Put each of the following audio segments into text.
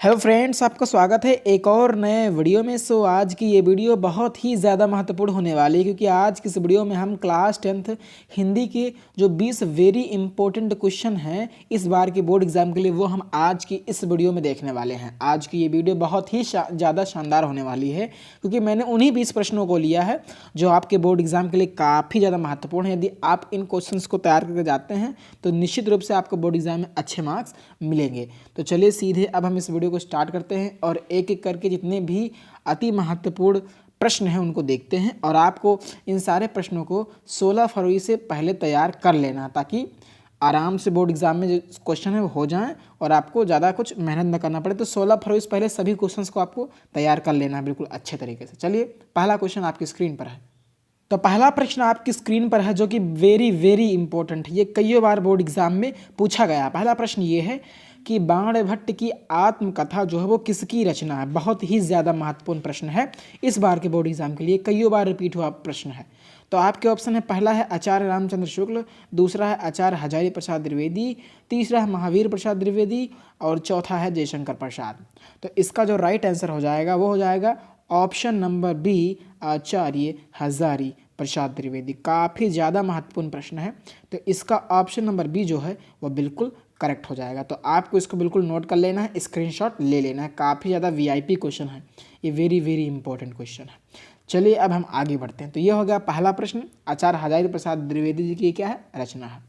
Hello friends, आपका स्वागत है एक और नए वीडियो में। आज की ये वीडियो बहुत ही ज़्यादा महत्वपूर्ण होने वाली है, क्योंकि आज की इस वीडियो में हम क्लास 10th हिंदी के जो 20 वेरी इंपॉर्टेंट क्वेश्चन हैं इस बार के बोर्ड एग्जाम के लिए, वो हम आज की इस वीडियो में देखने वाले हैं। आज की ये वीडियो बहुत ही ज़्यादा शानदार होने वाली है, क्योंकि मैंने उन्हीं 20 प्रश्नों को लिया है जो आपके बोर्ड एग्जाम के लिए काफ़ी ज़्यादा महत्वपूर्ण है। यदि आप इन क्वेश्चन को तैयार करके जाते हैं तो निश्चित रूप से आपको बोर्ड एग्जाम में अच्छे मार्क्स मिलेंगे। तो चलिए सीधे अब हम इस वीडियो को स्टार्ट करते हैं और एक एक करके जितने भी अति महत्वपूर्ण प्रश्न हैं उनको देखते हैं। और आपको इन सारे प्रश्नों को 16 फरवरी से पहले तैयार कर लेना, ताकि आराम से बोर्ड एग्जाम में जो क्वेश्चन है वो हो जाएं और आपको ज़्यादा कुछ मेहनत न करना पड़े। तो 16 फरवरी से पहले सभी क्वेश्चंस को आपको तैयार कर लेना है बिल्कुल अच्छे तरीके से। चलिए, पहला क्वेश्चन आपकी स्क्रीन पर है। तो पहला प्रश्न आपकी स्क्रीन पर है जो कि वेरी वेरी इंपॉर्टेंट है, ये कई बार बोर्ड एग्जाम में पूछा गया। पहला प्रश्न ये है कि बाणभट्ट की आत्मकथा जो है वो किसकी रचना है। बहुत ही ज़्यादा महत्वपूर्ण प्रश्न है, इस बार के बोर्ड एग्जाम के लिए कई बार रिपीट हुआ प्रश्न है। तो आपके ऑप्शन है, पहला है आचार्य रामचंद्र शुक्ल, दूसरा है आचार्य हजारी प्रसाद द्विवेदी, तीसरा है महावीर प्रसाद द्विवेदी और चौथा है जयशंकर प्रसाद। तो इसका जो राइट आंसर हो जाएगा वो हो जाएगा ऑप्शन नंबर बी, आचार्य हजारी प्रसाद द्विवेदी। काफ़ी ज़्यादा महत्वपूर्ण प्रश्न है, तो इसका ऑप्शन नंबर बी जो है वो बिल्कुल करेक्ट हो जाएगा। तो आपको इसको बिल्कुल नोट कर लेना है, स्क्रीनशॉट ले लेना है। काफ़ी ज़्यादा वीआईपी क्वेश्चन है, ये वेरी वेरी इंपॉर्टेंट क्वेश्चन है। चलिए अब हम आगे बढ़ते हैं। तो ये हो गया पहला प्रश्न, आचार्य हजारी प्रसाद द्विवेदी जी की क्या है, रचना है।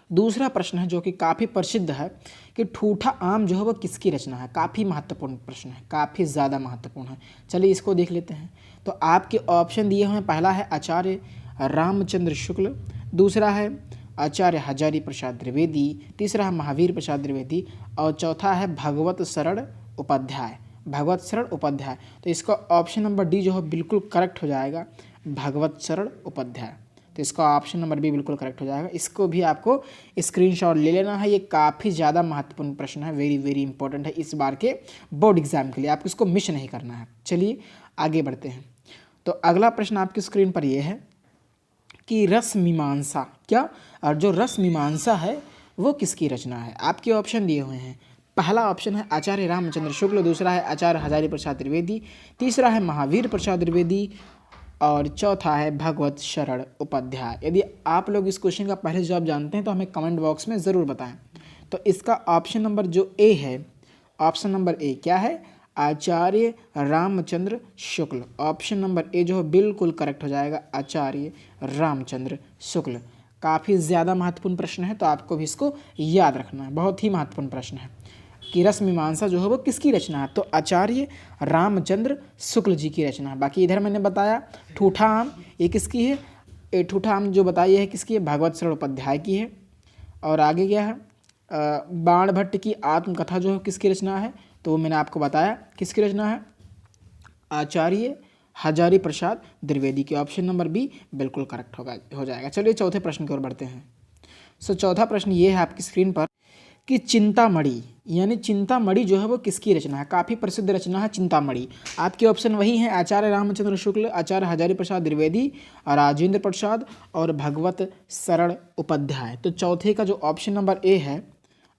दूसरा प्रश्न है जो कि काफ़ी प्रसिद्ध है कि ठूठा आम जो है वो किसकी रचना है। काफ़ी महत्वपूर्ण प्रश्न है, काफ़ी ज़्यादा महत्वपूर्ण है। चलिए इसको देख लेते हैं। तो आपके ऑप्शन दिए हुए हैं, पहला है आचार्य रामचंद्र शुक्ल, दूसरा है आचार्य हजारी प्रसाद द्विवेदी, तीसरा है महावीर प्रसाद द्विवेदी और चौथा है भगवत शरण उपाध्याय। भगवत शरण उपाध्याय, तो इसका ऑप्शन नंबर डी जो है बिल्कुल करेक्ट हो जाएगा, भगवत शरण उपाध्याय। तो इसका ऑप्शन नंबर बी बिल्कुल करेक्ट हो जाएगा। इसको भी आपको स्क्रीनशॉट ले लेना है, ये काफ़ी ज़्यादा महत्वपूर्ण प्रश्न है, वेरी वेरी इंपॉर्टेंट है इस बार के बोर्ड एग्जाम के लिए, आपको इसको मिस नहीं करना है। चलिए आगे बढ़ते हैं। तो अगला प्रश्न आपकी स्क्रीन पर यह है कि रस मीमांसा क्या, और जो रस मीमांसा है वो किसकी रचना है। आपके ऑप्शन दिए हुए हैं, पहला ऑप्शन है आचार्य रामचंद्र शुक्ल, दूसरा है आचार्य हजारी प्रसाद द्विवेदी, तीसरा है महावीर प्रसाद द्विवेदी और चौथा है भगवत शरण उपाध्याय। यदि आप लोग इस क्वेश्चन का पहले जवाब जानते हैं तो हमें कमेंट बॉक्स में ज़रूर बताएं। तो इसका ऑप्शन नंबर जो ए है, ऑप्शन नंबर ए क्या है, आचार्य Ramchandra Shukla. Option number A जो है बिल्कुल करेक्ट हो जाएगा, आचार्य रामचंद्र शुक्ल। काफ़ी ज़्यादा महत्वपूर्ण प्रश्न है, तो आपको भी इसको याद रखना है, बहुत ही महत्वपूर्ण प्रश्न है कि रस मीमांसा जो है वो किसकी रचना है। तो आचार्य रामचंद्र शुक्ल जी की रचना है। बाकी इधर मैंने बताया ठूठा आम, ये किसकी है, ये ठूठा आम जो बताई है किसकी है, भगवत शरण उपाध्याय की है। और आगे क्या है, बाणभट्ट की आत्मकथा जो है किसकी रचना है, तो वो मैंने आपको बताया किसकी रचना है, आचार्य हजारी प्रसाद द्विवेदी की। ऑप्शन नंबर बी बिल्कुल करेक्ट हो जाएगा। चलिए चौथे प्रश्न की ओर बढ़ते हैं। चौथा प्रश्न ये है आपकी स्क्रीन पर कि चिंतामणि, यानी चिंतामणि जो है वो किसकी रचना है। काफ़ी प्रसिद्ध रचना है चिंतामणि। आपके ऑप्शन वही हैं, आचार्य रामचंद्र शुक्ल, आचार्य हजारी प्रसाद द्विवेदी और राजेंद्र प्रसाद और भगवत शरण उपाध्याय। तो चौथे का जो ऑप्शन नंबर ए है,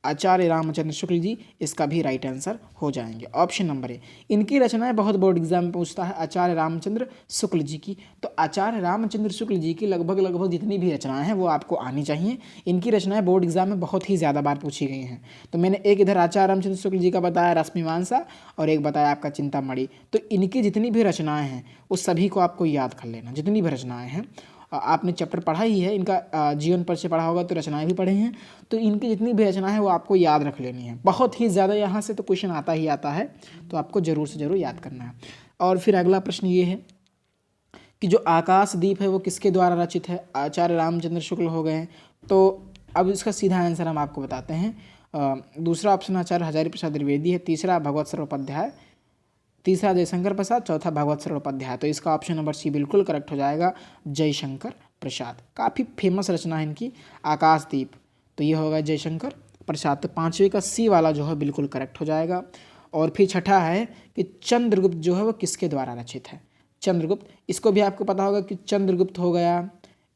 आचार्य रामचंद्र शुक्ल जी, इसका भी राइट आंसर हो जाएंगे, ऑप्शन नंबर ए। इनकी रचनाएं बहुत बोर्ड एग्जाम में पूछता है, आचार्य रामचंद्र शुक्ल जी की। तो आचार्य रामचंद्र शुक्ल जी की लगभग जितनी भी रचनाएं हैं वो आपको आनी चाहिए। इनकी रचनाएं बोर्ड एग्जाम में बहुत ही ज़्यादा बार पूछी गई हैं। तो मैंने एक इधर आचार्य रामचंद्र शुक्ल जी का बताया रस मीमांसा और एक बताया आपका चिंतामणि। तो इनकी जितनी भी रचनाएँ हैं उस सभी को आपको याद कर लेना, जितनी भी रचनाएँ हैं। आपने चैप्टर पढ़ा ही है इनका, जीवन पर से पढ़ा होगा, तो रचनाएं भी पढ़ी हैं। तो इनकी जितनी भी रचनाएं हैं वो आपको याद रख लेनी है, बहुत ही ज़्यादा यहाँ से तो क्वेश्चन आता ही आता है, तो आपको ज़रूर से ज़रूर याद करना है। और फिर अगला प्रश्न ये है कि जो आकाशदीप है वो किसके द्वारा रचित है। आचार्य रामचंद्र शुक्ल हो गए हैं, तो अब इसका सीधा आंसर हम आपको बताते हैं। दूसरा ऑप्शन आचार्य हजारी प्रसाद द्विवेदी है, तीसरा भगवत शरण उपाध्याय, तीसरा जयशंकर प्रसाद, चौथा भगवत शरण उपाध्याय। तो इसका ऑप्शन नंबर सी बिल्कुल करेक्ट हो जाएगा, जयशंकर प्रसाद। काफ़ी फेमस रचना है इनकी आकाशदीप, तो ये होगा जयशंकर प्रसाद। तो पाँचवें का सी वाला जो है बिल्कुल करेक्ट हो जाएगा। और फिर छठा है कि चंद्रगुप्त जो है वो किसके द्वारा रचित है। चंद्रगुप्त, इसको भी आपको पता होगा कि चंद्रगुप्त हो गया,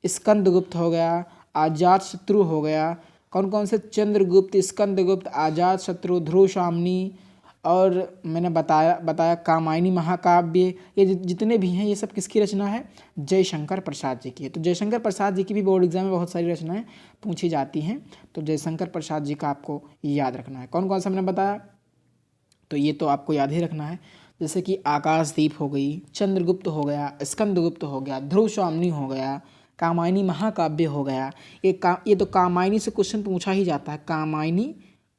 स्कंदगुप्त हो गया, अजातशत्रु हो गया। कौन कौन से, चंद्रगुप्त, स्कंदगुप्त, अजातशत्रु, ध्रुव स्वामिनी और मैंने बताया कामायनी महाकाव्य, ये जितने भी हैं ये सब किसकी रचना है? जयशंकर प्रसाद जी की है। तो जयशंकर प्रसाद जी की भी बोर्ड एग्जाम में बहुत सारी रचनाएं पूछी जाती हैं, तो जयशंकर प्रसाद जी का आपको याद रखना है। कौन कौन सा मैंने बताया, तो ये तो आपको याद ही रखना है, जैसे कि आकाशदीप हो गई, चंद्रगुप्त हो गया, स्कंदगुप्त हो गया, ध्रुव स्वामिनी हो गया, कामायनी महाकाव्य हो गया। ये तो कामायनी से क्वेश्चन पूछा ही जाता है,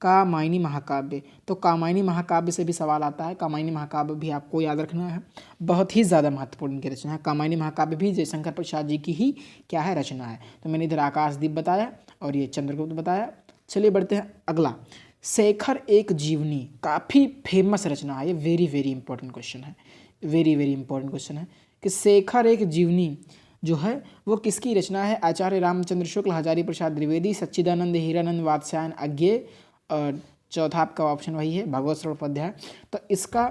कामायनी महाकाव्य। तो कामायनी महाकाव्य से भी सवाल आता है, कामायनी महाकाव्य भी आपको याद रखना है, बहुत ही ज़्यादा महत्वपूर्ण इनकी रचना है। कामायनी महाकाव्य भी जयशंकर प्रसाद जी की ही क्या है, रचना है। तो मैंने इधर आकाशदीप बताया और ये चंद्रगुप्त बताया। चलिए बढ़ते हैं अगला, शेखर एक जीवनी, काफ़ी फेमस रचना है ये, वेरी वेरी इंपॉर्टेंट क्वेश्चन है, वेरी वेरी इंपॉर्टेंट क्वेश्चन है कि शेखर एक जीवनी जो है वो किसकी रचना है? आचार्य रामचंद्र शुक्ल, हजारी प्रसाद द्विवेदी, सच्चिदानंद हीरानंद वात्स्यायन अज्ञेय, और चौथा आपका ऑप्शन वही है भगवत चट्टोपाध्याय। तो इसका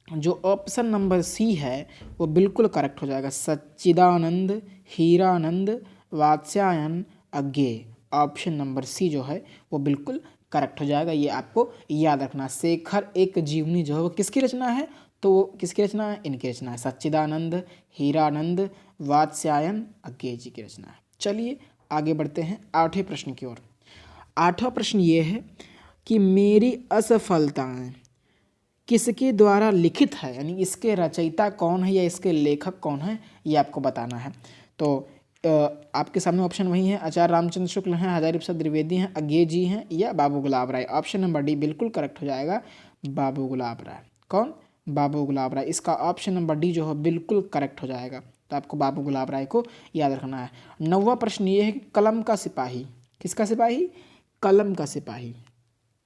जो ऑप्शन नंबर सी है वो बिल्कुल करेक्ट हो जाएगा, सच्चिदानंद हीरानंद वात्स्यायन अज्ञेय। ऑप्शन नंबर सी जो है वो बिल्कुल करेक्ट हो जाएगा, ये आपको याद रखना। शेखर एक जीवनी जो है वो किसकी रचना है? तो वो किसकी रचना है? इनकी रचना है, सच्चिदानंद हीरानंद वात्स्यायन अज्ञेय जी की रचना है। चलिए आगे बढ़ते हैं 8वें प्रश्न की ओर। 8वां प्रश्न ये है कि मेरी असफलताएं किसके द्वारा लिखित है, यानी इसके रचयिता कौन है या इसके लेखक कौन है, ये आपको बताना है। तो आपके सामने ऑप्शन वही है, आचार्य रामचंद्र शुक्ल हैं, हजारी प्रसाद द्विवेदी हैं, अज्ञेय जी हैं, या बाबू गुलाब राय। ऑप्शन नंबर डी बिल्कुल करेक्ट हो जाएगा, बाबू गुलाब राय। कौन? बाबू गुलाब राय। इसका ऑप्शन नंबर डी जो है बिल्कुल करेक्ट हो जाएगा, तो आपको बाबू गुलाब राय को याद रखना है। 9वां प्रश्न ये है कि कलम का सिपाही, किसका सिपाही? कलम का सिपाही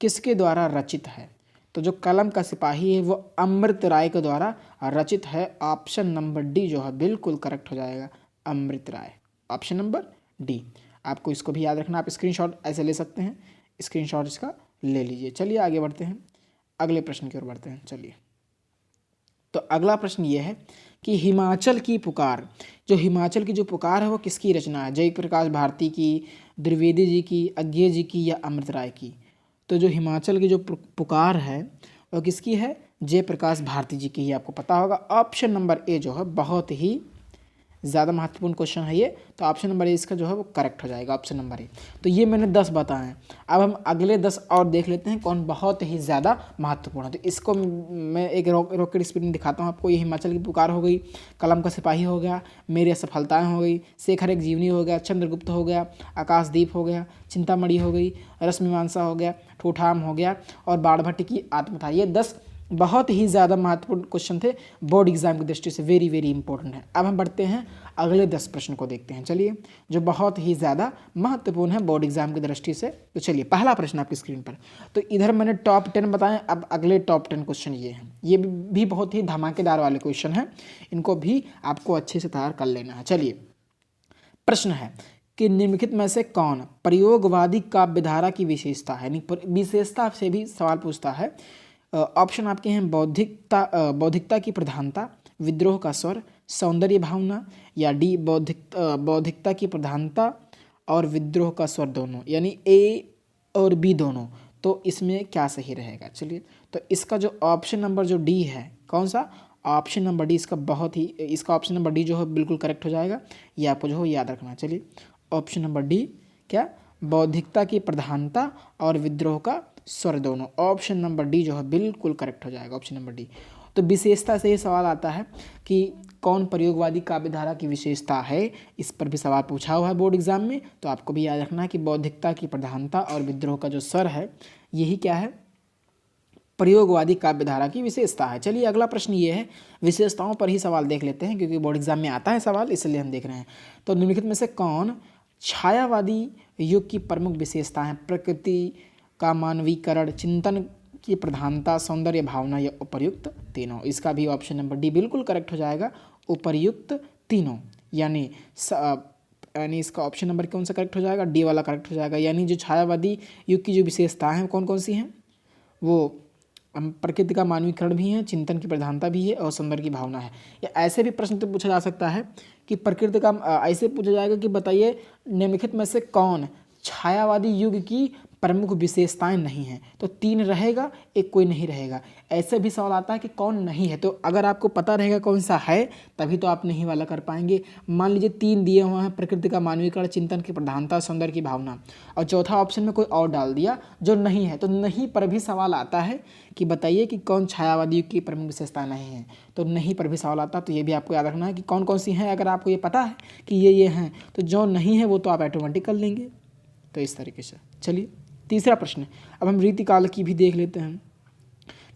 किसके द्वारा रचित है? तो जो कलम का सिपाही है वो अमृत राय के द्वारा रचित है। ऑप्शन नंबर डी जो है बिल्कुल करेक्ट हो जाएगा, अमृत राय। ऑप्शन नंबर डी, आपको इसको भी याद रखना। आप स्क्रीनशॉट ऐसे ले सकते हैं, स्क्रीनशॉट इसका ले लीजिए। चलिए आगे बढ़ते हैं, अगले प्रश्न की ओर बढ़ते हैं। चलिए, तो अगला प्रश्न ये है कि हिमाचल की पुकार, जो हिमाचल की जो पुकार है वो किसकी रचना है? जयप्रकाश भारती की, द्विवेदी जी की, अज्ञेय जी की, या अमृत राय की? तो जो हिमाचल की जो पुकार है वो किसकी है? जयप्रकाश भारती जी की ही, आपको पता होगा। ऑप्शन नंबर ए जो है बहुत ही ज़्यादा महत्वपूर्ण क्वेश्चन है ये, तो ऑप्शन नंबर ए इसका जो है वो करेक्ट हो जाएगा, ऑप्शन नंबर ए। तो ये मैंने 10 बताए हैं, अब हम अगले 10 और देख लेते हैं कौन बहुत ही ज़्यादा महत्वपूर्ण है। तो इसको मैं एक रॉकेट स्पीड में दिखाता हूँ आपको। ये हिमाचल की पुकार हो गई, कलम का सिपाही हो गया, मेरी असफलताएँ हो गई, शेखर एक जीवनी हो गया, चंद्रगुप्त हो गया, आकाशदीप हो गया, चिंतामणि हो गई, रसमीमांसा हो गया, ठूठाम हो गया, और बाणभट्ट की आत्मकथा। ये 10 बहुत ही ज़्यादा महत्वपूर्ण क्वेश्चन थे बोर्ड एग्जाम की दृष्टि से, वेरी वेरी इंपॉर्टेंट है। अब हम बढ़ते हैं अगले 10 प्रश्न को देखते हैं। चलिए, जो बहुत ही ज़्यादा महत्वपूर्ण है बोर्ड एग्जाम की दृष्टि से। तो चलिए, पहला प्रश्न आपकी स्क्रीन पर। तो इधर मैंने टॉप 10 बताएं, अब अगले टॉप 10 क्वेश्चन ये हैं। ये भी बहुत ही धमाकेदार वाले क्वेश्चन हैं, इनको भी आपको अच्छे से तैयार कर लेना है। चलिए, प्रश्न है कि निम्नलिखित में से कौन प्रयोगवादी काव्यधारा की विशेषता है, यानी विशेषता से भी सवाल पूछता है। ऑप्शन आपके हैं बौद्धिकता की प्रधानता, विद्रोह का स्वर, सौंदर्य भावना, या डी बौद्धिकता की प्रधानता और विद्रोह का स्वर दोनों, यानी ए और बी दोनों। तो इसमें क्या सही रहेगा? चलिए, तो इसका जो ऑप्शन नंबर जो डी है, कौन सा? ऑप्शन नंबर डी इसका ऑप्शन नंबर डी जो है बिल्कुल करेक्ट हो जाएगा, ये आपको जो है याद रखना। चलिए, ऑप्शन नंबर डी क्या? बौद्धिकता की प्रधानता और विद्रोह का स्वर दोनों। ऑप्शन नंबर डी जो है बिल्कुल करेक्ट हो जाएगा, ऑप्शन नंबर डी। तो विशेषता से ये सवाल आता है कि कौन प्रयोगवादी काव्यधारा की विशेषता है, इस पर भी सवाल पूछा हुआ है बोर्ड एग्जाम में। तो आपको भी याद रखना है कि बौद्धिकता की प्रधानता और विद्रोह का जो स्वर है, यही क्या है? प्रयोगवादी काव्यधारा की विशेषता है। चलिए, अगला प्रश्न ये है, विशेषताओं पर ही सवाल देख लेते हैं क्योंकि बोर्ड एग्जाम में आता है सवाल, इसलिए हम देख रहे हैं। तो निम्नलिखित में से कौन छायावादी युग की प्रमुख विशेषता है? प्रकृति का मानवीकरण, चिंतन की प्रधानता, सौंदर्य भावना, या उपर्युक्त तीनों। इसका भी ऑप्शन नंबर डी बिल्कुल करेक्ट हो जाएगा, उपर्युक्त तीनों। यानी इसका ऑप्शन नंबर कौन सा करेक्ट हो जाएगा? डी वाला करेक्ट हो जाएगा। यानी जो छायावादी युग की जो विशेषताएं हैं कौन कौन सी हैं? वो प्रकृति का मानवीकरण भी है, चिंतन की प्रधानता भी है, और सौंदर्य की भावना है। या ऐसे भी प्रश्न तो पूछा जा सकता है कि प्रकृति का ऐसे पूछा जाएगा कि बताइए निम्नलिखित में से कौन छायावादी युग की प्रमुख विशेषताएं नहीं हैं, तो 3 रहेगा, एक कोई नहीं रहेगा। ऐसे भी सवाल आता है कि कौन नहीं है, तो अगर आपको पता रहेगा कौन सा है तभी तो आप नहीं वाला कर पाएंगे। मान लीजिए 3 दिए हुए हैं, प्रकृति का मानवीकरण, चिंतन की प्रधानता, सौंदर्य की भावना, और चौथा ऑप्शन में कोई और डाल दिया जो नहीं है, तो नहीं पर भी सवाल आता है कि बताइए कि कौन छायावादी की प्रमुख विशेषता नहीं है, तो नहीं पर भी सवाल आता है। तो ये भी आपको याद रखना है कि कौन कौन सी हैं। अगर आपको ये पता है कि ये हैं, तो जो नहीं है वो तो आप ऑटोमेटिक कर लेंगे। तो इस तरीके से चलिए तीसरा प्रश्न, अब हम रीतिकाल की भी देख लेते हैं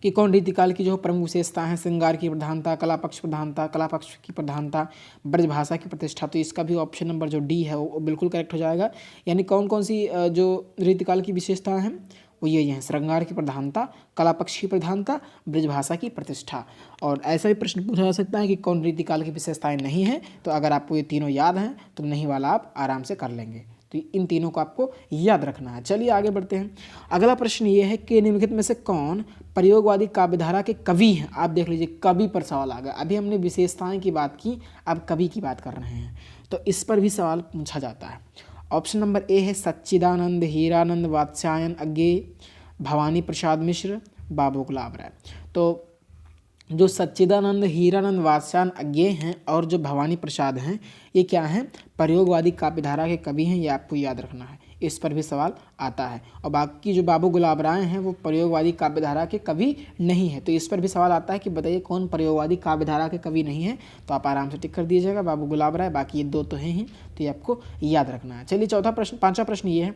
कि कौन रीतिकाल की जो प्रमुख विशेषता है, श्रृंगार की प्रधानता, कला पक्ष प्रधानता, कला पक्ष की प्रधानता, ब्रजभाषा की प्रतिष्ठा। तो इसका भी ऑप्शन नंबर जो डी है वो बिल्कुल करेक्ट हो जाएगा। यानी कौन कौन सी जो रीतिकाल की विशेषताएं हैं वो ये हैं, श्रृंगार की प्रधानता, कला पक्ष की प्रधानता, ब्रजभाषा की प्रतिष्ठा। और ऐसा भी प्रश्न पूछा जा सकता है कि कौन रीतिकाल की विशेषताएं नहीं हैं, तो अगर आपको ये तीनों याद हैं तो नहीं वाला आप आराम से कर लेंगे। तो इन तीनों को आपको याद रखना है। चलिए आगे बढ़ते हैं। अगला प्रश्न ये है कि निम्नलिखित में से कौन प्रयोगवादी काव्यधारा के कवि हैं। आप देख लीजिए, कवि पर सवाल आ गया। अभी हमने विशेषताएं की बात की, अब कवि की बात कर रहे हैं, तो इस पर भी सवाल पूछा जाता है। ऑप्शन नंबर ए है सच्चिदानंद, हीरानंद, वात्स्यायन अज्ञेय, भवानी प्रसाद मिश्र, बाबू गुलाब राय। तो जो सच्चिदानंद, हीरानंद, वात्स्यायन अज्ञेय हैं और जो भवानी प्रसाद हैं, ये क्या हैं, प्रयोगवादी काव्यधारा के कवि हैं। ये आपको याद रखना है, इस पर भी सवाल आता है। और बाकी जो बाबू गुलाब राय हैं वो प्रयोगवादी काव्यधारा के कवि नहीं है, तो इस पर भी सवाल आता है कि बताइए कौन प्रयोगवादी काव्यधारा के कवि नहीं है। तो आप आराम से टिक कर दीजिएगा बाबू गुलाब राय, बाकी ये 2 तो हैं ही, तो ये आपको याद रखना है। चलिए पांचवा प्रश्न ये है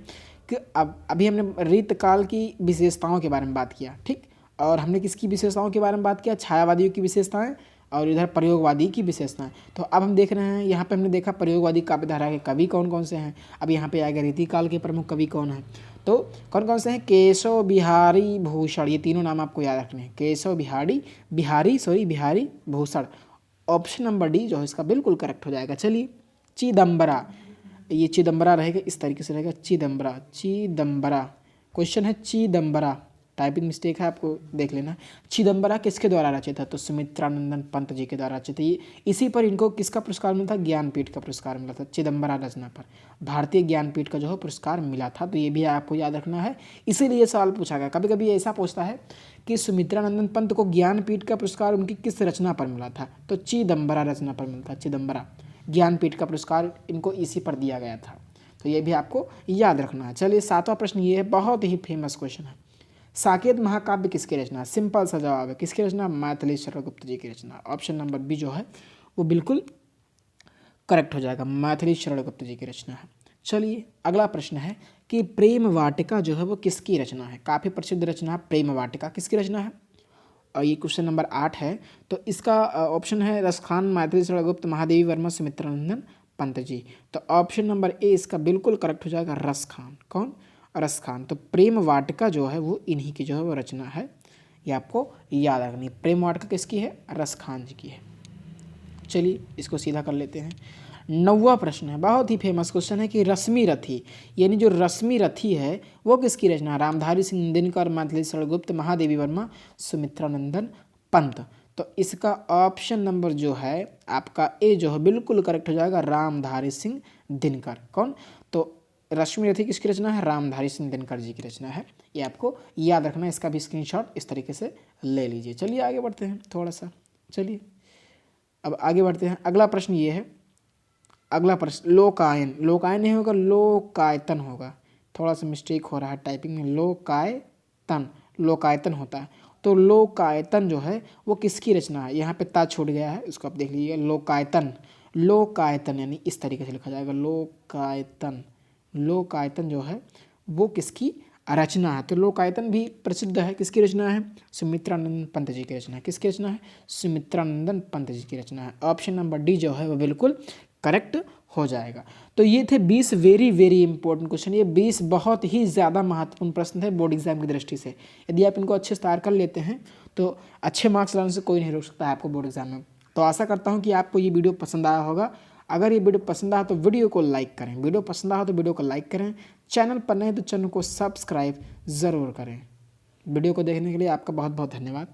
कि अभी हमने रीतकाल की विशेषताओं के बारे में बात किया, ठीक, और हमने किसकी विशेषताओं के बारे में बात किया, छायावादियों की विशेषताएं और इधर प्रयोगवादी की विशेषताएं। तो अब हम देख रहे हैं, यहाँ पे हमने देखा प्रयोगवादी काव्यधारा के कवि कौन कौन से हैं। अब यहाँ पे आएगा रीतिकाल के प्रमुख कवि कौन हैं, तो कौन कौन से हैं, केशव बिहारी भूषण, ये तीनों नाम आपको याद रखने हैं, Keshav Bihari Bhushan. Option number D जो है इसका बिल्कुल करेक्ट हो जाएगा। चलिए चिदम्बरा, ये चिदम्बरा रहेगा, इस तरीके से रहेगा, चिदम्बरा। क्वेश्चन है चिदम्बरा, टाइपिंग मिस्टेक है, आपको देख लेना। चिदम्बरा किसके द्वारा रचित है, तो सुमित्रानंदन पंत जी के द्वारा रचित है। ये इसी पर इनको किसका पुरस्कार मिला था, ज्ञानपीठ का पुरस्कार मिला था। चिदम्बरा रचना पर भारतीय ज्ञानपीठ का जो है पुरस्कार मिला था। तो ये भी आपको याद रखना है, इसीलिए सवाल पूछा गया। कभी कभी ऐसा पूछता है कि सुमित्रानंदन पंत को ज्ञानपीठ का पुरस्कार उनकी किस रचना पर मिला था, तो चिदम्बरा रचना पर मिला था। चिदम्बरा ज्ञानपीठ का पुरस्कार इनको इसी पर दिया गया था, तो ये भी आपको याद रखना है। चलिए 7वां प्रश्न ये है, बहुत ही फेमस क्वेश्चन है, साकेत महाकाव्य किसकी रचना। सिंपल सा जवाब है, किसकी रचना, मैथिली शरण गुप्त जी की रचना। ऑप्शन नंबर बी जो है वो बिल्कुल करेक्ट हो जाएगा, मैथिली शरण गुप्त जी की रचना है। चलिए अगला प्रश्न है कि प्रेम वाटिका जो है वो किसकी रचना है। काफ़ी प्रसिद्ध रचना है प्रेम वाटिका, किसकी रचना है, और ये क्वेश्चन नंबर 8 है। तो इसका ऑप्शन है रसखान, मैथिली शरण गुप्त, महादेवी वर्मा, सुमित्रानंदन पंत जी। तो ऑप्शन नंबर ए इसका बिल्कुल करेक्ट हो जाएगा, रसखान। कौन, रसखान। तो प्रेम वाटिका जो है वो इन्हीं की जो है वो रचना है, ये आपको याद रखनी है। प्रेम वाटिका किसकी है, रसखान जी की है। चलिए इसको सीधा कर लेते हैं। 9वां प्रश्न है, बहुत ही फेमस क्वेश्चन है कि रश्मि रथी, यानी जो रश्मि रथी है वो किसकी रचना है। रामधारी सिंह दिनकर, मैथिली शरण गुप्त, महादेवी वर्मा, सुमित्रानंदन पंत। तो इसका ऑप्शन नंबर जो है आपका ए जो है बिल्कुल करेक्ट हो जाएगा, रामधारी सिंह दिनकर। कौन, तो रश्मि रथी किसकी रचना है, रामधारी सिंह दिनकर जी की रचना है, ये आपको याद रखना है। इसका भी स्क्रीनशॉट इस तरीके से ले लीजिए। चलिए आगे बढ़ते हैं थोड़ा सा, चलिए अब आगे बढ़ते हैं। अगला प्रश्न ये है, अगला प्रश्न लोकायन, लोकायन नहीं होगा, लोकायतन होगा, थोड़ा सा मिस्टेक हो रहा है टाइपिंग में, लोकायतन होता है। तो लोकायतन जो है वो किसकी रचना है, यहाँ पे ता छूट गया है, उसको आप देख लीजिए, लोकायतन यानी इस तरीके से लिखा जाएगा, लोकायतन जो है वो किसकी रचना है। तो लोकायतन भी प्रसिद्ध है, किसकी रचना है, सुमित्रानंदन पंत जी की रचना है। किसकी रचना है, सुमित्रानंदन पंत जी की रचना है। ऑप्शन नंबर डी जो है वो बिल्कुल करेक्ट हो जाएगा। तो ये थे 20 वेरी इंपॉर्टेंट क्वेश्चन। ये 20 बहुत ही ज़्यादा महत्वपूर्ण प्रश्न थे बोर्ड एग्जाम की दृष्टि से। यदि आप इनको अच्छे से तैयार कर लेते हैं तो अच्छे मार्क्स लाने से कोई नहीं रोक सकता है आपको बोर्ड एग्जाम में। तो आशा करता हूँ कि आपको ये वीडियो पसंद आया होगा। अगर ये वीडियो पसंद आया तो वीडियो को लाइक करें, वीडियो पसंद आया तो वीडियो को लाइक करें, चैनल पर नहीं तो चैनल को सब्सक्राइब ज़रूर करें। वीडियो को देखने के लिए आपका बहुत बहुत धन्यवाद।